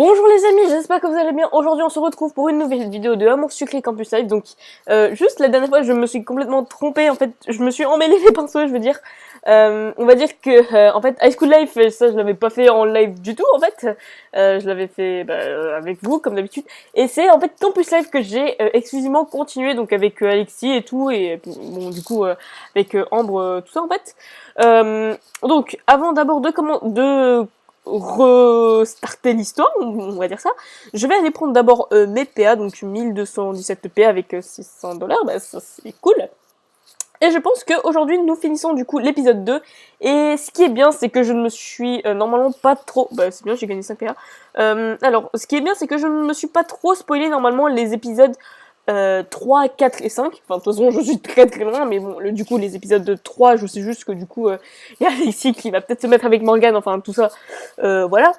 Bonjour les amis, j'espère que vous allez bien. Aujourd'hui on se retrouve pour une nouvelle vidéo de Amour Sucré Campus Live. Donc juste la dernière fois je me suis complètement trompée, en fait je me suis emmêlé les pinceaux, je veux dire. On va dire que en fait High School Life, ça je l'avais pas fait en live du tout en fait. Je l'avais fait avec vous comme d'habitude. Et c'est en fait Campus Live que j'ai exclusivement continué, donc avec Alexis et tout, et bon du coup avec Ambre, tout ça en fait. Donc avant d'abord de restarter l'histoire, on va dire ça. Je vais aller prendre d'abord mes PA, donc 1217 PA avec $600, bah ça c'est cool. Et je pense qu'aujourd'hui nous finissons du coup l'épisode 2, et ce qui est bien c'est que je ne me suis normalement pas trop... Bah c'est bien, j'ai gagné 5 PA. Alors, ce qui est bien c'est que je ne me suis pas trop spoilé normalement les épisodes 3, 4 et 5. Enfin, de toute façon, je suis très très loin, mais bon, du coup, les épisodes de 3, je sais juste que du coup, il y a Alexis qui va peut-être se mettre avec Morgane, enfin, tout ça, voilà.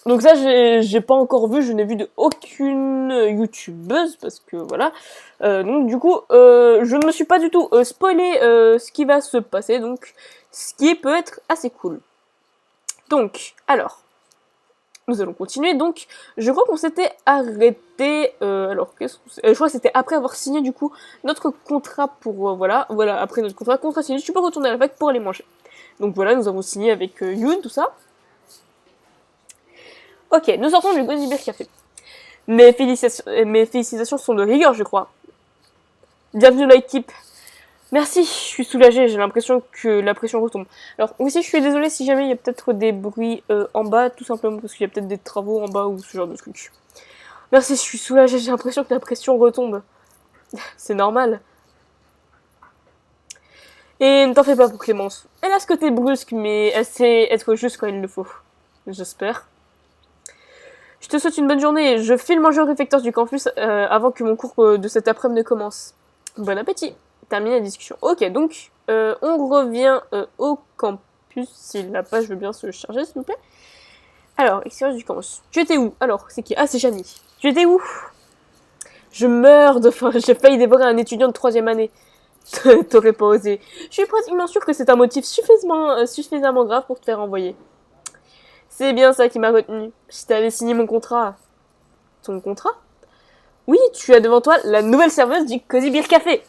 Donc ça, j'ai pas encore vu, je n'ai vu de aucune youtubeuse, parce que voilà. Donc du coup, je ne me suis pas du tout spoilé ce qui va se passer, donc ce qui peut être assez cool. Donc, alors... Nous allons continuer, donc je crois qu'on s'était arrêté, alors qu'est-ce que je crois que c'était après avoir signé du coup notre contrat pour, voilà, après notre contrat signé, je peux retourner à la fac pour aller manger. Donc voilà, nous avons signé avec Yoon, tout ça. Ok, nous sortons du Goniber Café. Mes félicitations sont de rigueur, je crois. Bienvenue dans l'équipe. Merci, je suis soulagée, j'ai l'impression que la pression retombe. Alors aussi, je suis désolée si jamais il y a peut-être des bruits en bas, tout simplement parce qu'il y a peut-être des travaux en bas ou ce genre de trucs. Merci, je suis soulagée, j'ai l'impression que la pression retombe. C'est normal. Et ne t'en fais pas pour Clémence. Elle a ce côté brusque, mais elle sait être juste quand il le faut. J'espère. Je te souhaite une bonne journée, je file manger au réfectoire du campus avant que mon cours de cet après-midi ne commence. Bon appétit. Terminer la discussion. Ok, donc on revient au campus, si la page veut bien se charger, s'il vous plaît. Alors, expérience du campus. Tu étais où? Alors, c'est qui? Ah, c'est Janie. Tu étais où? Je meurs de faim, j'ai failli dévorer un étudiant de 3e année. T'aurais pas osé. Je suis pratiquement sûre que c'est un motif suffisamment grave pour te faire envoyer. C'est bien ça qui m'a retenu. Je t'avais signé mon contrat. Ton contrat? Oui, tu as devant toi la nouvelle serveuse du Cozy Beer Café.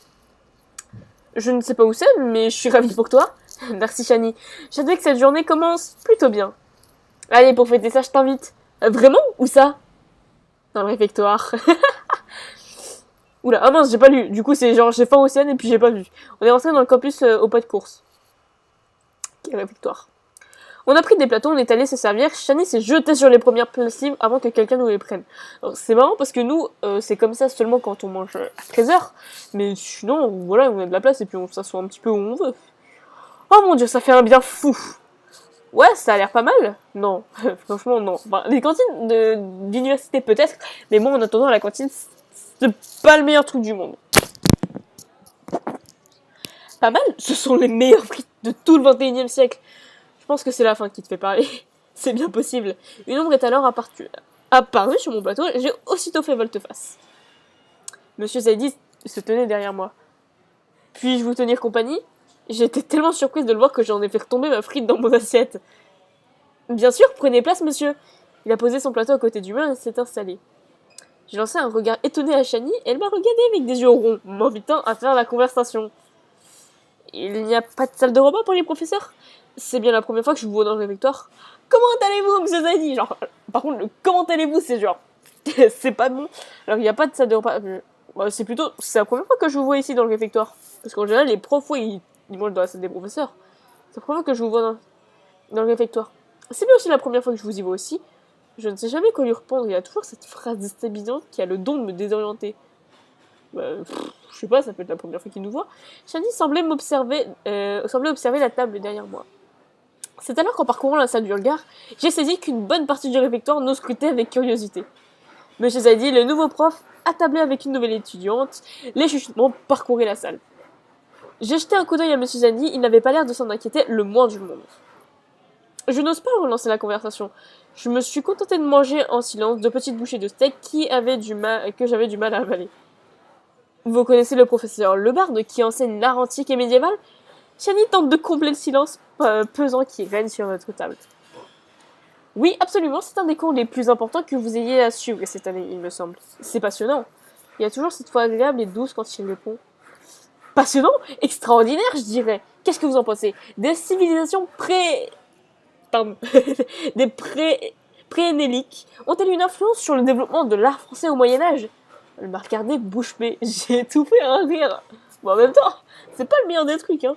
Je ne sais pas où c'est, mais je suis ravie pour toi. Merci Shani. J'adore que cette journée commence plutôt bien. Allez, pour fêter ça, je t'invite. Vraiment? Où ça? Dans le réfectoire. Oula, ah mince, j'ai pas lu. Du coup, c'est genre, j'ai faim au ciel et puis j'ai pas vu. On est rentré dans le campus au pas de course. Quel réfectoire. On a pris des plateaux, on est allé se servir. Shani s'est jetée sur les premières placives avant que quelqu'un nous les prenne. C'est marrant parce que nous, c'est comme ça seulement quand on mange à 13h. Mais sinon, voilà, on a de la place et puis on s'assoit un petit peu où on veut. Oh mon dieu, ça fait un bien fou. Ouais, ça a l'air pas mal. Non, franchement, non. Enfin, les cantines d'université peut-être, mais bon, en attendant, la cantine, c'est pas le meilleur truc du monde. Pas mal, ce sont les meilleurs frites de tout le 21e siècle. Je pense que c'est la fin qui te fait parler. C'est bien possible. Une ombre est alors apparue sur mon plateau et j'ai aussitôt fait volte-face. Monsieur Zaidi se tenait derrière moi. Puis-je vous tenir compagnie? J'étais tellement surprise de le voir que j'en ai fait retomber ma frite dans mon assiette. Bien sûr, prenez place, monsieur. Il a posé son plateau à côté du mien et s'est installé. J'ai lancé un regard étonné à Shani et elle m'a regardé avec des yeux ronds, m'invitant à faire la conversation. Il n'y a pas de salle de repas pour les professeurs? C'est bien la première fois que je vous vois dans le réfectoire. Comment allez-vous, monsieur Zaidi? Genre, par contre, le comment allez-vous, c'est genre... c'est pas bon. Alors, il n'y a pas de salle de repas. C'est la première fois que je vous vois ici dans le réfectoire. Parce qu'en général, les profs, ils mangent dans la salle des professeurs. C'est la première fois que je vous vois dans le réfectoire. C'est bien aussi la première fois que je vous y vois aussi. Je ne sais jamais quoi lui répondre. Il y a toujours cette phrase déstabilisante qui a le don de me désorienter. Je sais pas, ça peut être la première fois qu'il nous voit. Shani semblait observer la table derrière moi. C'est alors qu'en parcourant la salle du regard, j'ai saisi qu'une bonne partie du réfectoire nous scrutait avec curiosité. Monsieur Zaidi, le nouveau prof, attablé avec une nouvelle étudiante, les chuchotements parcouraient la salle. J'ai jeté un coup d'œil à Monsieur Zaidi, il n'avait pas l'air de s'en inquiéter le moins du monde. Je n'ose pas relancer la conversation. Je me suis contentée de manger en silence de petites bouchées de steak que j'avais du mal à avaler. Vous connaissez le professeur Lebarde qui enseigne l'art antique et médiéval? Shani tente de combler le silence pesant qui règne sur notre table. Oui, absolument, c'est un des cours les plus importants que vous ayez à suivre cette année, il me semble. C'est passionnant. Il y a toujours cette voix agréable et douce quand il répond. Passionnant? Extraordinaire, je dirais. Qu'est-ce que vous en pensez? Des civilisations Pardon. Des prénéliques ont-elles une influence sur le développement de l'art français au Moyen-Âge? Elle m'a regardé bouche bée. J'ai étouffé un rire. Bon, en même temps, c'est pas le meilleur des trucs, hein.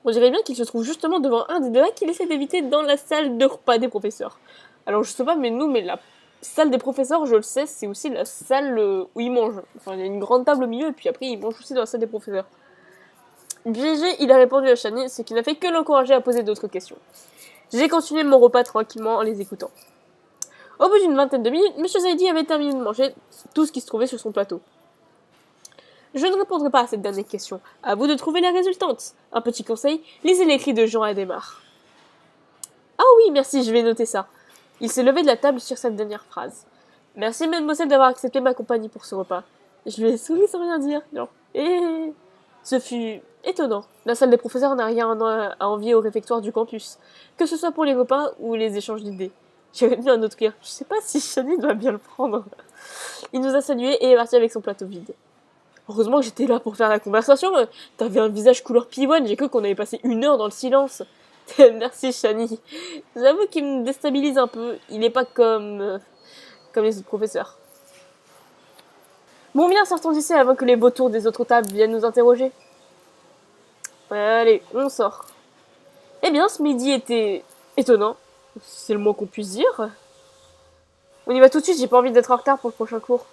On dirait bien qu'il se trouve justement devant un des débats qu'il essaie d'éviter dans la salle de repas des professeurs. Alors je sais pas, mais la salle des professeurs, je le sais, c'est aussi la salle où ils mangent. Enfin, il y a une grande table au milieu et puis après ils mangent aussi dans la salle des professeurs. GG, il a répondu à Shani, ce qui n'a fait que l'encourager à poser d'autres questions. J'ai continué mon repas tranquillement en les écoutant. Au bout d'une vingtaine de minutes, M. Zaidi avait terminé de manger tout ce qui se trouvait sur son plateau. Je ne répondrai pas à cette dernière question. À vous de trouver la résultante. Un petit conseil, lisez l'écrit de Jean Adhémar. Ah oui, merci, je vais noter ça. Il s'est levé de la table sur cette dernière phrase. Merci, mademoiselle, d'avoir accepté ma compagnie pour ce repas. Je lui ai souri sans rien dire. Non. Et ce fut étonnant. La salle des professeurs n'a rien à envier au réfectoire du campus, que ce soit pour les repas ou les échanges d'idées. J'ai retenu un autre rire. Je sais pas si Shani doit bien le prendre. Il nous a salués et est parti avec son plateau vide. Heureusement que j'étais là pour faire la conversation. T'avais un visage couleur pivoine, j'ai cru qu'on avait passé 1 heure dans le silence. Merci Shani. J'avoue qu'il me déstabilise un peu. Il n'est pas comme les autres professeurs. Bon, viens, sortons d'ici avant que les vautours des autres tables viennent nous interroger. Allez, on sort. Eh bien, ce midi était étonnant. C'est le moins qu'on puisse dire. On y va tout de suite, j'ai pas envie d'être en retard pour le prochain cours.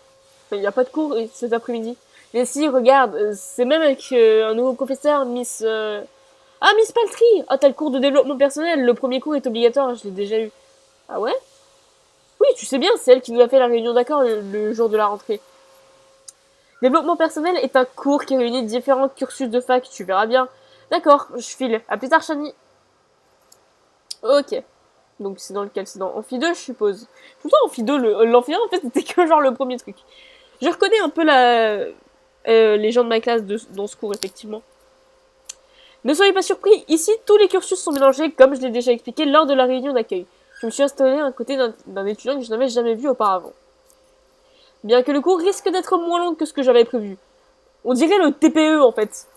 Il n'y a pas de cours cet après-midi. Mais si, regarde, c'est même avec un nouveau professeur, Miss... Ah, Miss Paltry! Ah, t'as le cours de développement personnel, le premier cours est obligatoire, je l'ai déjà eu. Ah ouais? Oui, tu sais bien, c'est elle qui nous a fait la réunion d'accord le jour de la rentrée. Développement personnel est un cours qui réunit différents cursus de fac, tu verras bien. D'accord, je file. À plus tard, Shani. Ok. Donc c'est dans lequel? C'est dans Amphi 2, je suppose. Tout le temps, Amphi 2, l'Amphi 1, en fait, c'était que genre le premier truc. Je reconnais un peu les gens de ma classe dans ce cours, effectivement. Ne soyez pas surpris, ici, tous les cursus sont mélangés, comme je l'ai déjà expliqué lors de la réunion d'accueil. Je me suis installée à côté d'un étudiant que je n'avais jamais vu auparavant. Bien que le cours risque d'être moins long que ce que j'avais prévu. On dirait le TPE, en fait.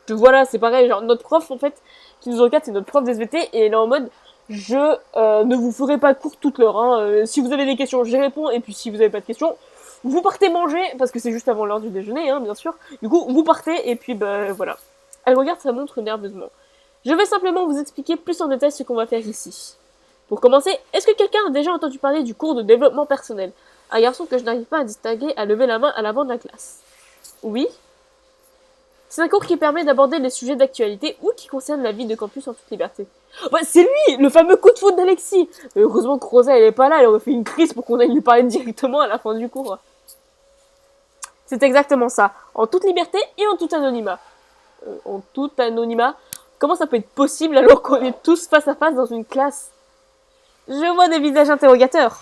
Voilà, c'est pareil, genre notre prof, en fait, qui nous encadre, c'est notre prof d'SVT, et elle est en mode, je ne vous ferai pas court toute l'heure, hein. Si vous avez des questions, j'y réponds, et puis si vous n'avez pas de questions, vous partez manger, parce que c'est juste avant l'heure du déjeuner, hein, bien sûr. Du coup, vous partez, et puis, voilà. Elle regarde sa montre nerveusement. Je vais simplement vous expliquer plus en détail ce qu'on va faire ici. Pour commencer, est-ce que quelqu'un a déjà entendu parler du cours de développement personnel? Un garçon que je n'arrive pas à distinguer a levé la main à l'avant de la classe. Oui? C'est un cours qui permet d'aborder les sujets d'actualité ou qui concernent la vie de campus en toute liberté. Ouais, c'est lui, le fameux coup de foudre d'Alexis. Mais heureusement que Rosa, elle est pas là, elle aurait fait une crise pour qu'on aille lui parler directement à la fin du cours. C'est exactement ça, en toute liberté et en tout anonymat. En tout anonymat? Comment ça peut être possible alors qu'on est tous face à face dans une classe? Je vois des visages interrogateurs.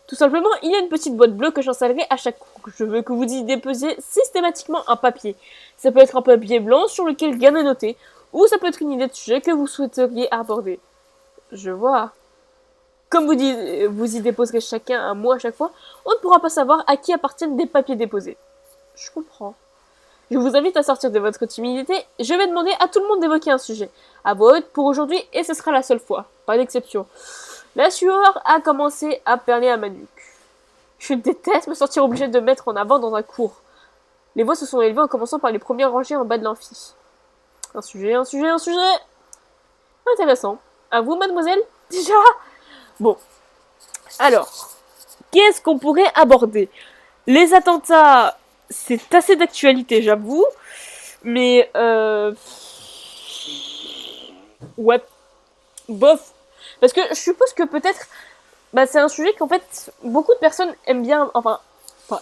Tout simplement, il y a une petite boîte bleue que j'installerai à chaque cours. Je veux que vous y déposiez systématiquement un papier. Ça peut être un papier blanc sur lequel rien n'est noté, ou ça peut être une idée de sujet que vous souhaiteriez aborder. Je vois. Comme vous y déposerez chacun un mot à chaque fois, on ne pourra pas savoir à qui appartiennent des papiers déposés. Je comprends. Je vous invite à sortir de votre timidité. Je vais demander à tout le monde d'évoquer un sujet. À voix haute pour aujourd'hui, et ce sera la seule fois. Pas d'exception. La sueur a commencé à perler à ma nuque. Je déteste me sentir obligée de me mettre en avant dans un cours. Les voix se sont élevées en commençant par les premières rangées en bas de l'amphi. Un sujet, un sujet, un sujet. Intéressant. À vous, mademoiselle? Déjà? Bon. Alors, qu'est-ce qu'on pourrait aborder? Les attentats, c'est assez d'actualité, j'avoue. Mais, ouais. Bof. Parce que je suppose que peut-être, c'est un sujet qu'en fait, beaucoup de personnes aiment bien,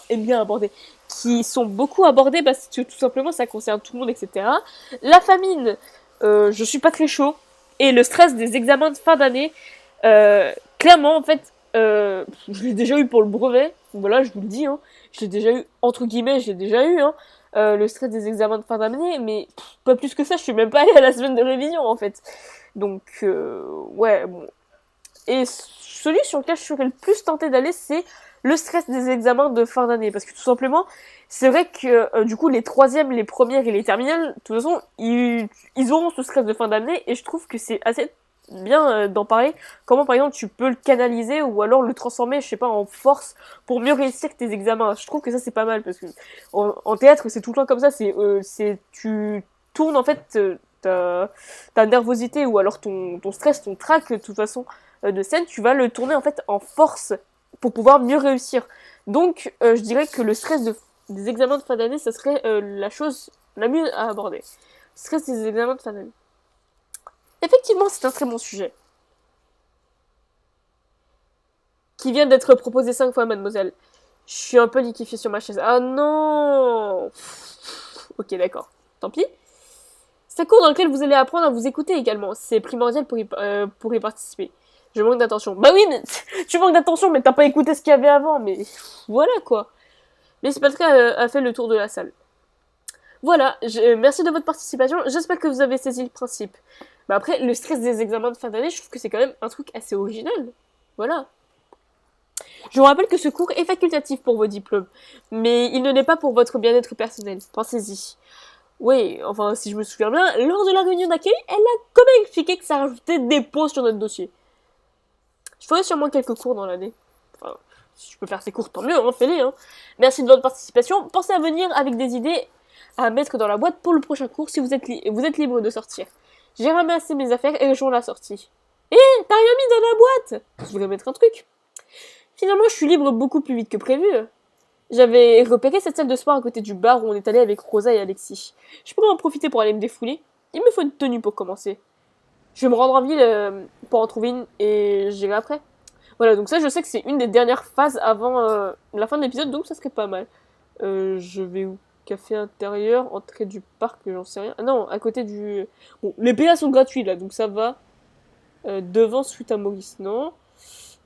aiment bien aborder, qui sont beaucoup abordés parce que tout simplement ça concerne tout le monde, etc. La famine, je suis pas très chaud. Et le stress des examens de fin d'année, clairement, en fait, je l'ai déjà eu pour le brevet. Voilà, je vous le dis, hein. Je l'ai déjà eu, entre guillemets, je l'ai déjà eu, hein. Le stress des examens de fin d'année, mais pas plus que ça, je suis même pas allée à la semaine de révision, en fait. Donc, ouais, bon. Et celui sur lequel je serais le plus tenté d'aller, c'est le stress des examens de fin d'année. Parce que tout simplement, c'est vrai que du coup, les troisièmes, les premières et les terminales, de toute façon, ils auront ce stress de fin d'année. Et je trouve que c'est assez bien d'en parler. Comment, par exemple, tu peux le canaliser ou alors le transformer, je sais pas, en force pour mieux réussir tes examens. Je trouve que ça, c'est pas mal. Parce que en théâtre, c'est tout le temps comme ça. Tu tournes, en fait, ta nervosité ou alors ton stress, ton trac, de toute façon, de scène, tu vas le tourner en fait en force pour pouvoir mieux réussir. Donc, je dirais que le stress des examens de fin d'année, ça serait la chose la mieux à aborder. Le stress des examens de fin d'année. Effectivement, c'est un très bon sujet. Qui vient d'être proposé 5 fois, mademoiselle. Je suis un peu liquéfiée sur ma chaise. Ah non. Ok, d'accord. Tant pis. C'est un cours dans lequel vous allez apprendre à vous écouter également. C'est primordial pour y participer. Je manque d'attention. Bah oui, mais tu manques d'attention, mais t'as pas écouté ce qu'il y avait avant. Mais voilà quoi. Mais c'est pas le cas, a fait le tour de la salle. Voilà, merci de votre participation. J'espère que vous avez saisi le principe. Mais après, le stress des examens de fin d'année, je trouve que c'est quand même un truc assez original. Voilà. Je vous rappelle que ce cours est facultatif pour vos diplômes, mais il ne l'est pas pour votre bien-être personnel. Pensez-y. Oui, enfin, si je me souviens bien, lors de la réunion d'accueil, elle a quand même expliqué que ça rajoutait des points sur notre dossier. Je ferai sûrement quelques cours dans l'année. Enfin, si je peux faire ces cours, tant mieux, hein, fais-les. Hein. Merci de votre participation. Pensez à venir avec des idées à mettre dans la boîte pour le prochain cours si vous êtes libre de sortir. J'ai ramassé mes affaires et rejoins la sortie. Hé, t'as rien mis dans la boîte? Je voulais mettre un truc. Finalement, je suis libre beaucoup plus vite que prévu. J'avais repéré cette salle de sport à côté du bar où on est allé avec Rosa et Alexis. Je pourrais en profiter pour aller me défouler. Il me faut une tenue pour commencer. Je vais me rendre en ville pour en trouver une et j'irai après. Voilà, donc ça, je sais que c'est une des dernières phases avant la fin de l'épisode, donc ça serait pas mal. Je vais où? Café intérieur, entrée du parc, j'en sais rien. Ah non, à côté du... Bon, les PA sont gratuits là, donc ça va. Devant, suite à Maurice, non.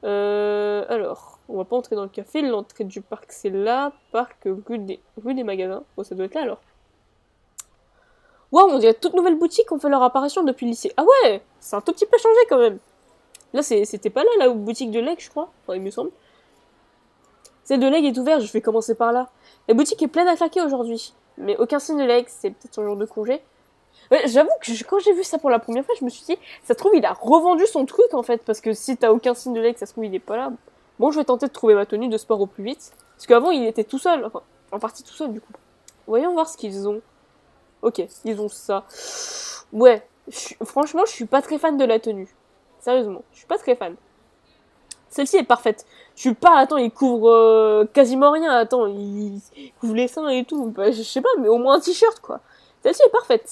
Alors, on va pas entrer dans le café. L'entrée du parc, c'est là. Parc, rue des Magasins. Bon, ça doit être là alors. Waouh, on dirait toute nouvelle boutique ont fait leur apparition depuis le lycée. Ah ouais, c'est un tout petit peu changé quand même. Là, c'était pas là, la boutique de Leg, je crois. Enfin, il me semble. Celle de Leg est ouverte, je vais commencer par là. La boutique est pleine à craquer aujourd'hui. Mais aucun signe de Leg, c'est peut-être son jour de congé. Ouais, j'avoue que quand j'ai vu ça pour la première fois, je me suis dit, ça se trouve, il a revendu son truc en fait. Parce que si t'as aucun signe de Leg, ça se trouve, il est pas là. Bon, je vais tenter de trouver ma tenue de sport au plus vite. Parce qu'avant, il était tout seul. Enfin, en partie tout seul du coup. Voyons voir ce qu'ils ont. Ok, ils ont ça. Ouais, franchement, je suis pas très fan de la tenue. Sérieusement, je suis pas très fan. Celle-ci est parfaite. Je suis pas, attends, il couvre quasiment rien. Attends, il couvre les seins et tout. Bah, je sais pas, mais au moins un t-shirt, quoi. Celle-ci est parfaite.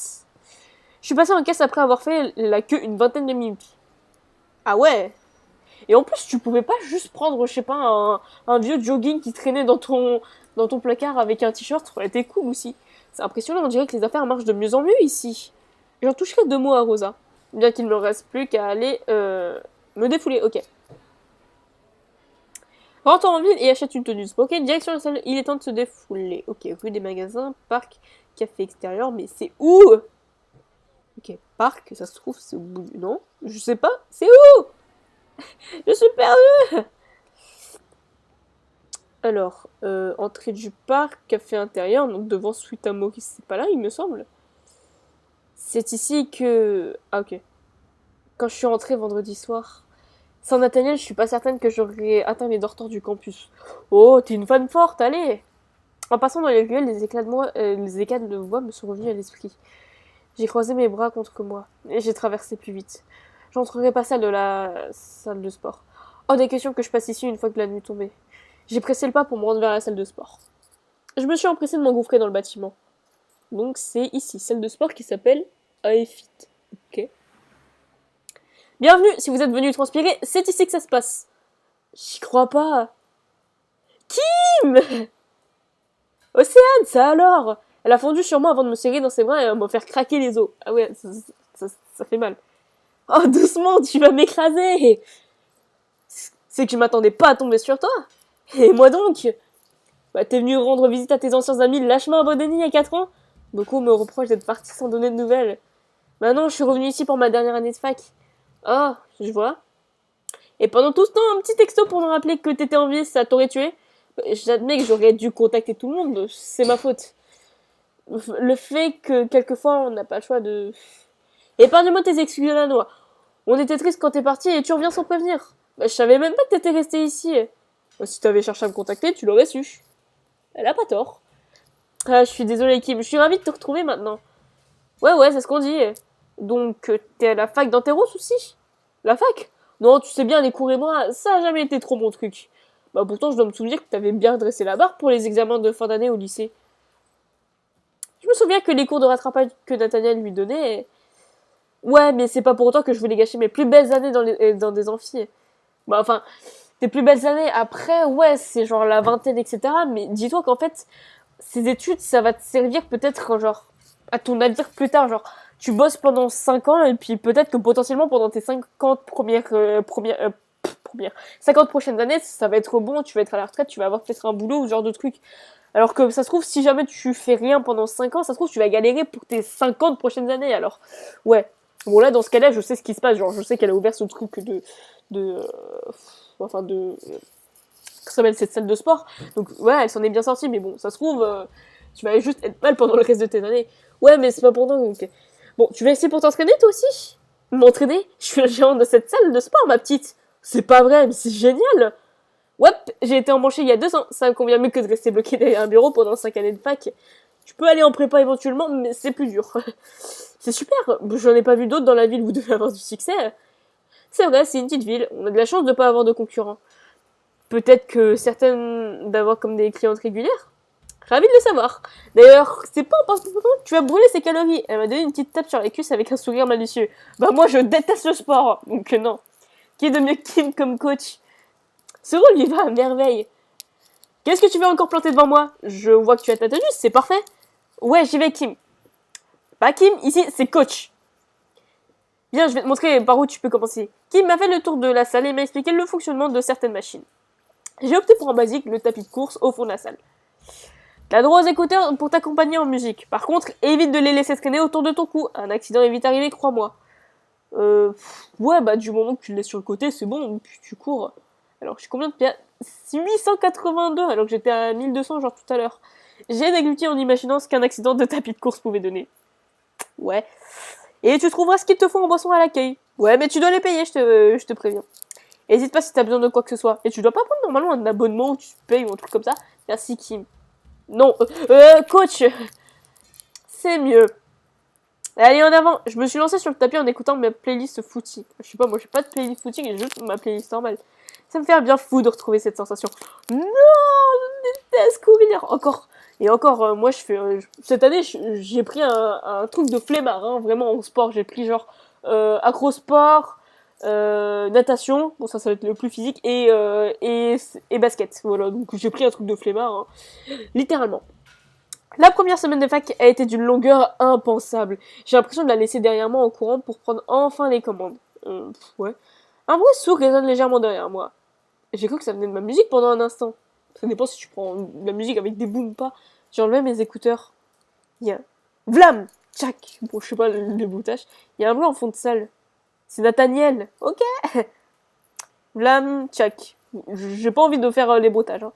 Je suis passé en caisse après avoir fait la queue une vingtaine de minutes. Ah ouais. Et en plus, tu pouvais pas juste prendre, je sais pas, un vieux jogging qui traînait dans ton placard avec un t-shirt. Ça aurait été cool aussi. C'est impressionnant, on dirait que les affaires marchent de mieux en mieux ici. J'en toucherai 2 mots à Rosa. Bien qu'il ne me reste plus qu'à aller me défouler. Ok. Rentre en ville et achète une tenue de sport. Ok, direction la salle, il est temps de se défouler. Ok, rue des Magasins, parc, café extérieur, mais c'est où? Ok, parc, ça se trouve, c'est au bout du... Non, je sais pas, c'est où? Je suis perdue. Alors, entrée du parc, café intérieur, donc devant Suite à Maurice, c'est pas là, il me semble. C'est ici que... Ah ok. Quand je suis rentrée vendredi soir... Saint-Nathaniel, je suis pas certaine que j'aurais atteint les dortoirs du campus. Oh, t'es une fan forte, allez! En passant dans les ruelles, les éclats de voix me sont revenus à l'esprit. J'ai croisé mes bras contre moi, et j'ai traversé plus vite. J'entrerai pas celle de la salle de sport. Oh, des questions que je passe ici une fois que la nuit tombée. J'ai pressé le pas pour me rendre vers la salle de sport. Je me suis empressée de m'engouffrer dans le bâtiment. Donc c'est ici, salle de sport qui s'appelle AEFIT. Ok. Bienvenue, si vous êtes venu transpirer, c'est ici que ça se passe. J'y crois pas. Kim! Océane, ça alors? Elle a fondu sur moi avant de me serrer dans ses bras et me faire craquer les os. Ah ouais, ça fait mal. Oh, doucement, tu vas m'écraser! C'est que je m'attendais pas à tomber sur toi. Et moi donc? Bah, t'es venu rendre visite à tes anciens amis lâchement abandonnés il y a 4 ans? Beaucoup me reprochent d'être parti sans donner de nouvelles. Maintenant, je suis revenue ici pour ma dernière année de fac. Oh, je vois. Et pendant tout ce temps, un petit texto pour me rappeler que t'étais en vie, ça t'aurait tué. J'admets que j'aurais dû contacter tout le monde, c'est ma faute. Le fait que quelquefois on n'a pas le choix de... Épargne-moi tes excuses, Lanois. On était triste quand t'es parti et tu reviens sans prévenir. Je savais même pas que t'étais resté ici. Si t'avais cherché à me contacter, tu l'aurais su. Elle a pas tort. Ah, je suis désolée, Kim. Je suis ravie de te retrouver maintenant. Ouais, c'est ce qu'on dit. Donc, t'es à la fac d'Anteros aussi? La fac? Non, tu sais bien, les cours et moi, ça a jamais été trop mon truc. Bah pourtant, je dois me souvenir que t'avais bien dressé la barre pour les examens de fin d'année au lycée. Je me souviens que les cours de rattrapage que Nathaniel lui donnait... Ouais, mais c'est pas pour autant que je voulais gâcher mes plus belles années dans des amphis. Bah enfin, tes plus belles années après, ouais, c'est genre la vingtaine, etc. Mais dis-toi qu'en fait, ces études, ça va te servir peut-être, genre, à ton avenir plus tard. Genre, tu bosses pendant 5 ans et puis peut-être que potentiellement pendant tes 50 50 prochaines années, ça va être bon, tu vas être à la retraite, tu vas avoir peut-être un boulot ou ce genre de truc. Alors que ça se trouve, si jamais tu fais rien pendant 5 ans, ça se trouve, tu vas galérer pour tes 50 prochaines années. Alors, ouais. Bon, là, dans ce cas-là, je sais ce qui se passe. Genre, je sais qu'elle a ouvert ce truc de, enfin, ça s'appelle cette salle de sport. Donc, ouais, elle s'en est bien sortie, mais bon, ça se trouve, tu vas juste être mal pendant le reste de tes années. Ouais, mais c'est pas pour toi, donc... Bon, tu vas essayer pour t'entraîner, toi aussi? M'entraîner? Je suis le géant de cette salle de sport, ma petite. C'est pas vrai, mais c'est génial. Ouais, j'ai été embauchée il y a 2 ans. Ça me convient mieux que de rester bloqué derrière un bureau pendant 5 années de fac. Tu peux aller en prépa éventuellement, mais c'est plus dur. C'est super. J'en ai pas vu d'autres dans la ville où vous devez avoir du succès. C'est vrai, c'est une petite ville. On a de la chance de pas avoir de concurrents. Peut-être que certaines d'avoir comme des clientes régulières. Ravi de le savoir. D'ailleurs, c'est pas en partant que tu vas brûler ses calories. Elle m'a donné une petite tape sur les cuisses avec un sourire malicieux. Bah moi, je déteste le sport. Donc non. Qui est de mieux que Kim comme coach? Ce rôle lui va à merveille. Qu'est-ce que tu veux encore planter devant moi? Je vois que tu as ta tenue, c'est parfait. Ouais, j'y vais, Kim. Pas Kim, ici, c'est coach. Viens, je vais te montrer par où tu peux commencer. Kim m'a fait le tour de la salle et m'a expliqué le fonctionnement de certaines machines. J'ai opté pour un basique, le tapis de course au fond de la salle. T'as droit aux écouteurs pour t'accompagner en musique. Par contre, évite de les laisser traîner autour de ton cou. Un accident est vite arrivé, crois-moi. Ouais, bah du moment que tu le laisses sur le côté, c'est bon, puis tu cours. Alors, je suis combien de pieds? 882, alors que j'étais à 1200 genre tout à l'heure. J'ai dégluti en imaginant ce qu'un accident de tapis de course pouvait donner. Ouais. Et tu trouveras ce qu'il te faut en boisson à l'accueil. Ouais, mais tu dois les payer, je te préviens. N'hésite pas si t'as besoin de quoi que ce soit. Et tu dois pas prendre normalement un abonnement où tu payes ou un truc comme ça. Merci, Kim. Non, coach. C'est mieux. Allez, en avant. Je me suis lancé sur le tapis en écoutant ma playlist footy. Je sais pas, moi j'ai pas de playlist footy, j'ai juste ma playlist normale. Ça me fait bien fou de retrouver cette sensation. Non, je déteste courir. Encore. Et encore, moi je fais... cette année, j'ai pris un truc de flemmard, hein, vraiment en sport. J'ai pris genre acrosport, natation, bon ça va être le plus physique, et basket. Voilà, donc j'ai pris un truc de flemmard, hein, littéralement. La première semaine de fac a été d'une longueur impensable. J'ai l'impression de la laisser derrière moi en courant pour prendre enfin les commandes. Ouais. Un bruit sourd résonne légèrement derrière moi. J'ai cru que ça venait de ma musique pendant un instant. Ça dépend si tu prends de la musique avec des booms ou pas. J'ai enlevé mes écouteurs. Il y a... Vlam! Tchac! Bon, je sais pas le boutage. Il y a un bruit en fond de salle. C'est Nathaniel. Ok! Vlam! Tchac. J'ai pas envie de faire les bruitages. Hein.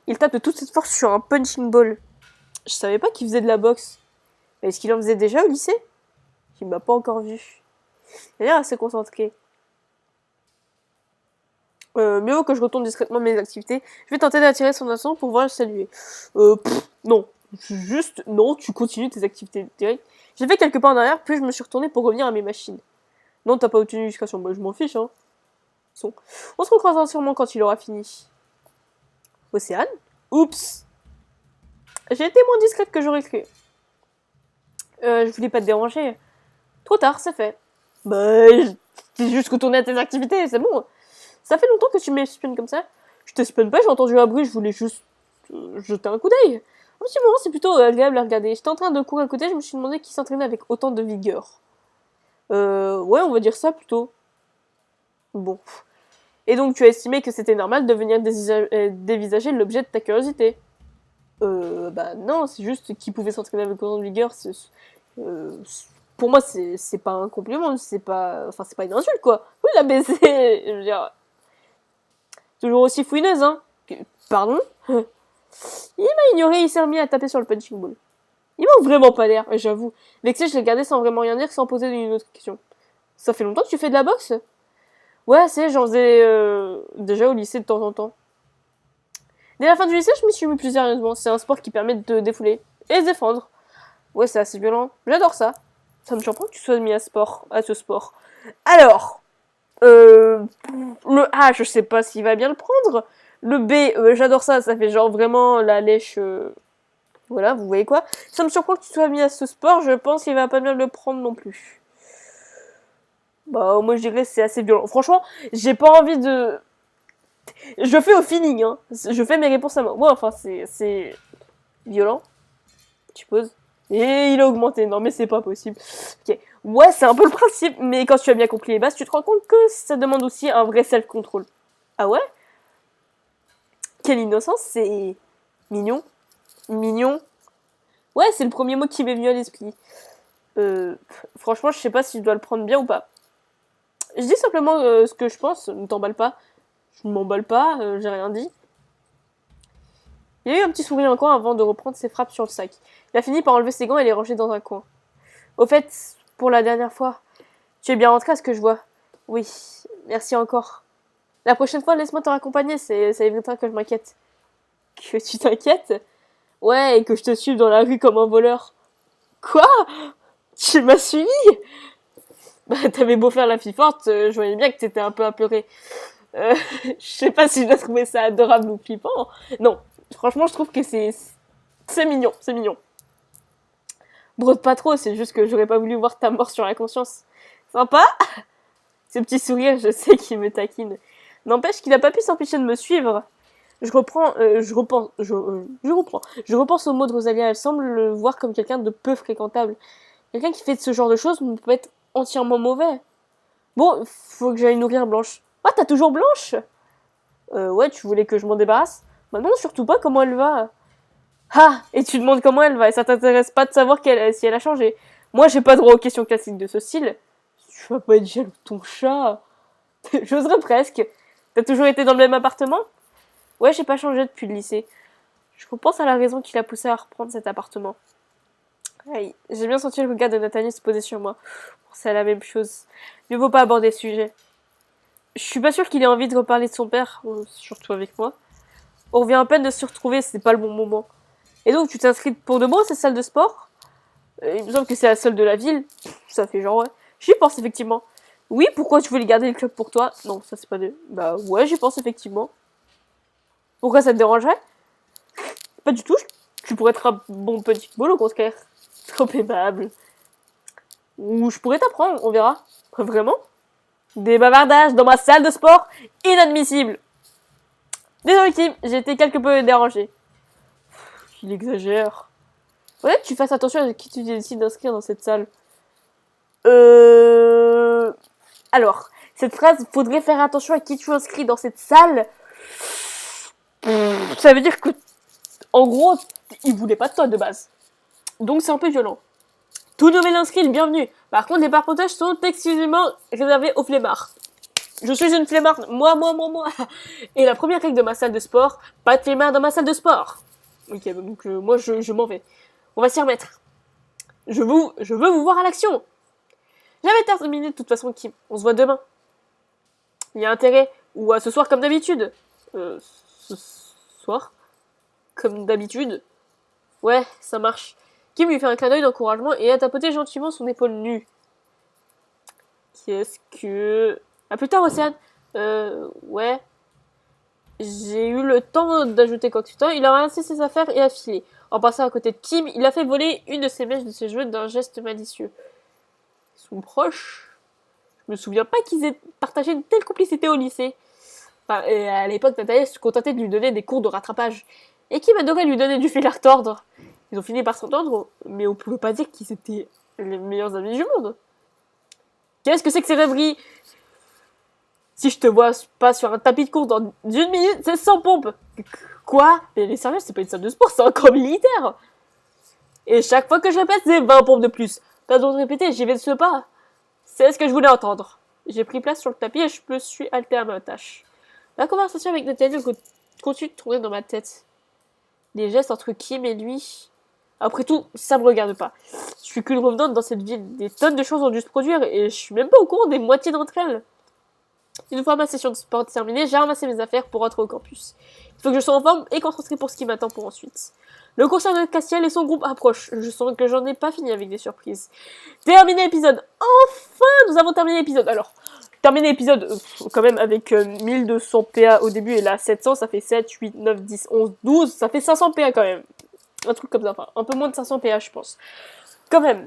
Il tape de toute cette force sur un punching ball. Je savais pas qu'il faisait de la boxe. Mais est-ce qu'il en faisait déjà au lycée? Il m'a pas encore vu. Il a l'air assez concentré. Mieux vaut que je retourne discrètement mes activités. Je vais tenter d'attirer son attention pour pouvoir le saluer. Non. Juste, non, tu continues tes activités directes. J'ai fait quelques pas en arrière, puis je me suis retourné pour revenir à mes machines. Non, t'as pas obtenu discrétion. Bah, je m'en fiche, hein. On se recroisera sûrement quand il aura fini. Océane? Oups! J'ai été moins discrète que j'aurais cru. Je voulais pas te déranger. Trop tard, c'est fait. Bah, t'es juste retourné à tes activités, c'est bon. Ça fait longtemps que tu m'espionnes comme ça. Je t'espionne pas, j'ai entendu un bruit, je voulais juste jeter un coup d'œil. En petit moment, c'est plutôt agréable à regarder. J'étais en train de courir à côté, je me suis demandé qui s'entraînait avec autant de vigueur. Ouais, on va dire ça plutôt. Bon. Et donc, tu as estimé que c'était normal de venir dévisager l'objet de ta curiosité. Bah non, c'est juste qui pouvait s'entraîner avec autant de vigueur. Pour moi, c'est pas un compliment, c'est pas une insulte, quoi. Oui, la baiser, je veux dire... Toujours aussi fouineuse, hein. Pardon. Il m'a ignoré, il s'est remis à taper sur le punching ball. Il manque vraiment pas l'air, j'avoue. Vexé, je l'ai gardé sans vraiment rien dire, sans poser une autre question. Ça fait longtemps que tu fais de la boxe? Ouais, j'en faisais déjà au lycée de temps en temps. Dès la fin du lycée, je m'y suis mis plus sérieusement. C'est un sport qui permet de te défouler et se défendre. Ouais, c'est assez violent. J'adore ça. Ça me surprend que tu sois mis à ce sport. Alors, le A, je sais pas s'il va bien le prendre. Le B, j'adore ça. Ça fait genre vraiment la lèche. Voilà, vous voyez quoi. Ça me surprend que tu sois mis à ce sport. Je pense qu'il va pas bien le prendre non plus. Bah, moi je dirais que c'est assez violent. Franchement, j'ai pas envie de... Je fais au feeling, hein. Je fais mes réponses à moi. Ouais, enfin, c'est violent. Tu poses. Et il a augmenté. Non, mais c'est pas possible. Ok. Ouais, c'est un peu le principe. Mais quand tu as bien compris les bases, tu te rends compte que ça demande aussi un vrai self-control. Ah ouais? Quelle innocence, c'est mignon. Mignon. Ouais, c'est le premier mot qui m'est venu à l'esprit. Franchement, je sais pas si je dois le prendre bien ou pas. Je dis simplement ce que je pense, ne t'emballe pas. Je ne m'emballe pas, j'ai rien dit. Il a eu un petit sourire en coin avant de reprendre ses frappes sur le sac. Il a fini par enlever ses gants et les ranger dans un coin. Au fait, pour la dernière fois, tu es bien rentré à ce que je vois. Oui, merci encore. La prochaine fois, laisse-moi te raccompagner, ça évitera que je m'inquiète. Que tu t'inquiètes? Ouais, et que je te suive dans la rue comme un voleur. Quoi? Tu m'as suivi? Bah, t'avais beau faire la fille forte, je voyais bien que t'étais un peu apeurée. Je sais pas si je dois trouver ça adorable ou flippant. Non, franchement, je trouve que c'est mignon, c'est mignon. Brode pas trop, c'est juste que j'aurais pas voulu voir ta mort sur la conscience. Sympa? Ce petit sourire, je sais qu'il me taquine. N'empêche qu'il a pas pu s'empêcher de me suivre. Je repense aux mots de Rosalia. Elle semble le voir comme quelqu'un de peu fréquentable. Quelqu'un qui fait ce genre de choses peut être entièrement mauvais. Bon, faut que j'aille nourrir Blanche. Ah, t'as toujours Blanche? Ouais, tu voulais que je m'en débarrasse? Bah non, surtout pas, comment elle va? Ah, et tu demandes comment elle va, et ça t'intéresse pas de savoir si elle a changé. Moi, j'ai pas droit aux questions classiques de ce style. Tu vas pas être jaloux de ton chat? J'oserais presque. T'as toujours été dans le même appartement? Ouais, j'ai pas changé depuis le lycée. Je repense à la raison qui l'a poussé à reprendre cet appartement. Aïe, j'ai bien senti le regard de Nathalie se poser sur moi. C'est la même chose. Ne vaut pas aborder ce sujet. Je suis pas sûre qu'il ait envie de reparler de son père, surtout avec moi. On revient à peine de se retrouver, c'est pas le bon moment. Et donc, tu t'es inscrite pour de bon à cette salle de sport? Il me semble que c'est la seule de la ville. Ça fait genre, ouais. J'y pense effectivement. Oui, pourquoi tu voulais garder le club pour toi? Non, ça c'est pas de... Bah ouais, j'y pense effectivement. Pourquoi ça te dérangerait? Pas du tout, tu pourrais être un bon petit bol au contraire. Trop aimable. Ou je pourrais t'apprendre, on verra. Vraiment? Des bavardages dans ma salle de sport? Inadmissible! Désolé Tim, j'ai été quelque peu dérangé. Il exagère. Faudrait que tu fasses attention à qui tu décides d'inscrire dans cette salle. Alors, cette phrase, faudrait faire attention à qui tu inscris dans cette salle. Ça veut dire que, en gros, il voulait pas de toi de base. Donc c'est un peu violent. Tout nouvel inscrit, bienvenue. Par contre, les parpotages sont exclusivement réservés aux flemmards. Je suis une flemmarde, moi. Et la première règle de ma salle de sport, pas de flemmards dans ma salle de sport. Ok, donc moi je m'en vais. On va s'y remettre. Je veux vous voir à l'action. J'avais terminé de toute façon, Kim. On se voit demain. Il y a intérêt. Ou à ce soir comme d'habitude. Ce soir? Comme d'habitude? Ouais, ça marche. Kim lui fait un clin d'œil d'encouragement et a tapoté gentiment son épaule nue. Qu'est-ce que... À plus tard, Océane. Ouais. J'ai eu le temps d'ajouter quoi que ce soit. Il a ramassé ses affaires et a filé. En passant à côté de Kim, il a fait voler une de ses mèches de ses cheveux d'un geste malicieux. Ils sont proches. Je me souviens pas qu'ils aient partagé une telle complicité au lycée. Enfin, à l'époque, Nathalie se contentait de lui donner des cours de rattrapage. Et Kim adorait lui donner du fil à retordre. Ils ont fini par s'entendre, mais on pouvait pas dire qu'ils étaient les meilleurs amis du monde. Qu'est-ce que c'est que ces rêveries? Si je te vois pas sur un tapis de course dans une minute, c'est sans pompe. Quoi? Mais les sérieux, c'est pas une salle de sport, c'est un camp militaire. Et chaque fois que je répète, c'est 20 pompes de plus. Pas besoin de répéter, j'y vais de ce pas. C'est ce que je voulais entendre. J'ai pris place sur le tapis et je me suis halté à ma tâche. La conversation avec Nathaniel continue de tourner dans ma tête. Des gestes entre Kim et lui. Après tout, ça me regarde pas. Je suis qu'une revenante dans cette ville. Des tonnes de choses ont dû se produire et je suis même pas au courant des moitiés d'entre elles. Une fois ma session de sport terminée, j'ai ramassé mes affaires pour rentrer au campus. Il faut que je sois en forme et concentré pour ce qui m'attend pour ensuite. Le concert de Castiel et son groupe approchent. Je sens que j'en ai pas fini avec des surprises. Terminé l'épisode. Enfin, nous avons terminé l'épisode. Alors, terminé l'épisode quand même avec 1200 PA au début et là 700, ça fait 7, 8, 9, 10, 11, 12, ça fait 500 PA quand même. Un truc comme ça, enfin un peu moins de 500 PA je pense. Quand même,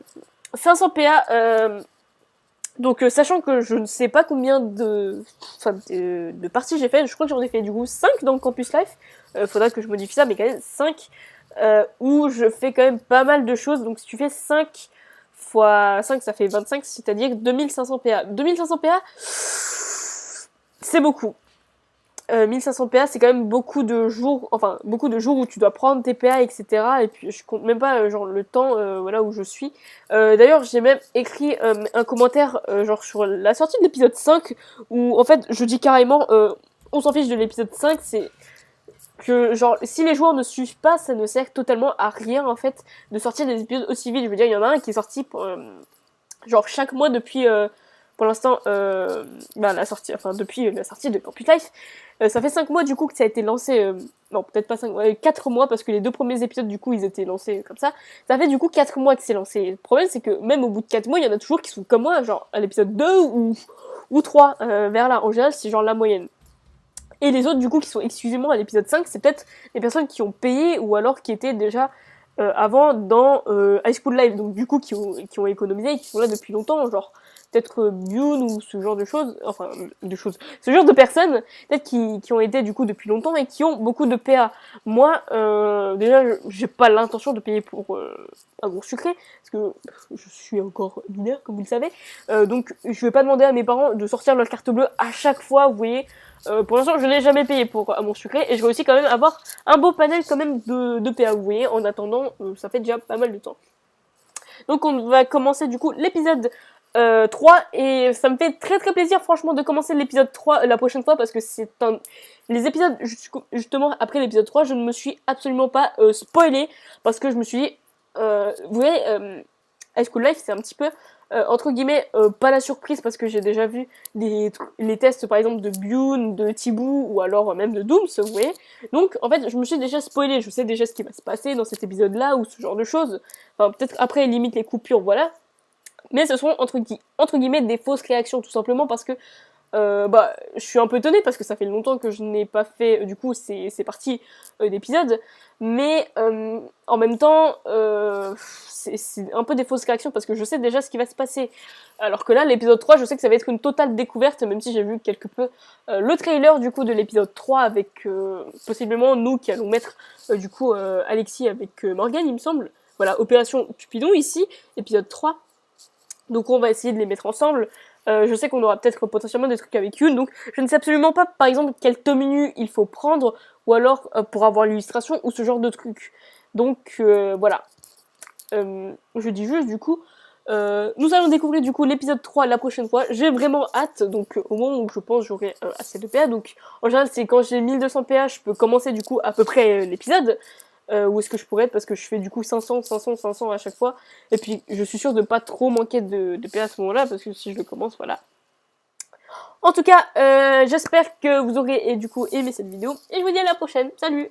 500 PA, donc sachant que je ne sais pas combien de parties j'ai fait, je crois que j'en ai fait du coup 5 dans le Campus Life, faudra que je modifie ça, mais quand même 5, où je fais quand même pas mal de choses, donc si tu fais 5 fois 5 ça fait 25, c'est-à-dire 2500 PA. 2500 PA, c'est beaucoup. 1500 PA, c'est quand même beaucoup de jours où tu dois prendre tes PA, etc. Et puis je compte même pas genre le temps voilà où je suis. D'ailleurs, j'ai même écrit un commentaire genre sur la sortie de l'épisode 5 où en fait je dis carrément on s'en fiche de l'épisode 5, c'est que genre si les joueurs ne suivent pas, ça ne sert totalement à rien en fait de sortir des épisodes aussi vite. Je veux dire, il y en a un qui est sorti pour, genre chaque mois depuis pour l'instant depuis la sortie de Campus Life. Ça fait 5 mois du coup que ça a été lancé, non peut-être pas 5 mois, 4 mois parce que les 2 premiers épisodes du coup ils étaient lancés comme ça. Ça fait du coup 4 mois que c'est lancé. Le problème c'est que même au bout de 4 mois il y en a toujours qui sont comme moi, genre à l'épisode 2 ou 3 vers là. En général c'est genre la moyenne. Et les autres du coup qui sont exclusivement à l'épisode 5, c'est peut-être les personnes qui ont payé ou alors qui étaient déjà avant dans High School Live, donc du coup qui ont économisé et qui sont là depuis longtemps, genre peut-être Bune ou ce genre de choses, ce genre de personnes, peut-être qui ont été du coup depuis longtemps et qui ont beaucoup de PA. Moi, déjà, j'ai pas l'intention de payer pour un gros sucré, parce que je suis encore mineure, comme vous le savez, donc je vais pas demander à mes parents de sortir leur carte bleue à chaque fois, vous voyez. Pour l'instant, je n'ai jamais payé pour mon sucré et je vais aussi quand même avoir un beau panel quand même de PA, vous voyez. En attendant, ça fait déjà pas mal de temps. Donc on va commencer du coup l'épisode 3 et ça me fait très très plaisir franchement de commencer l'épisode 3 la prochaine fois parce que c'est un... Les épisodes justement après l'épisode 3, je ne me suis absolument pas spoilé parce que je me suis dit, vous voyez, High School Life c'est un petit peu entre guillemets pas la surprise parce que j'ai déjà vu les tests par exemple de Bune, de Tibou ou alors même de Dooms, vous voyez. Donc en fait je me suis déjà spoilé, je sais déjà ce qui va se passer dans cet épisode là ou ce genre de choses. Enfin peut-être après limite les coupures, voilà. Mais ce sont entre guillemets des fausses réactions tout simplement parce que je suis un peu étonnée parce que ça fait longtemps que je n'ai pas fait du coup ces parties d'épisodes, mais en même temps c'est un peu des fausses réactions parce que je sais déjà ce qui va se passer. Alors que là, l'épisode 3, je sais que ça va être une totale découverte, même si j'ai vu quelque peu le trailer du coup de l'épisode 3 avec possiblement nous qui allons mettre du coup Alexis avec Morgane, il me semble. Voilà, Opération Cupidon ici, épisode 3. Donc on va essayer de les mettre ensemble. Je sais qu'on aura peut-être potentiellement des trucs avec une, donc je ne sais absolument pas, par exemple, quel menu il faut prendre, ou alors pour avoir l'illustration, ou ce genre de truc. Donc voilà. Je dis juste du coup, nous allons découvrir du coup l'épisode 3 la prochaine fois. J'ai vraiment hâte, donc au moment où je pense j'aurai assez de PA, donc en général c'est quand j'ai 1200 PA, je peux commencer du coup à peu près l'épisode. Où est-ce que je pourrais être parce que je fais du coup 500, 500, 500 à chaque fois. Et puis je suis sûre de pas trop manquer de PA à ce moment-là parce que si je le commence, voilà. En tout cas, j'espère que vous aurez du coup aimé cette vidéo et je vous dis à la prochaine. Salut!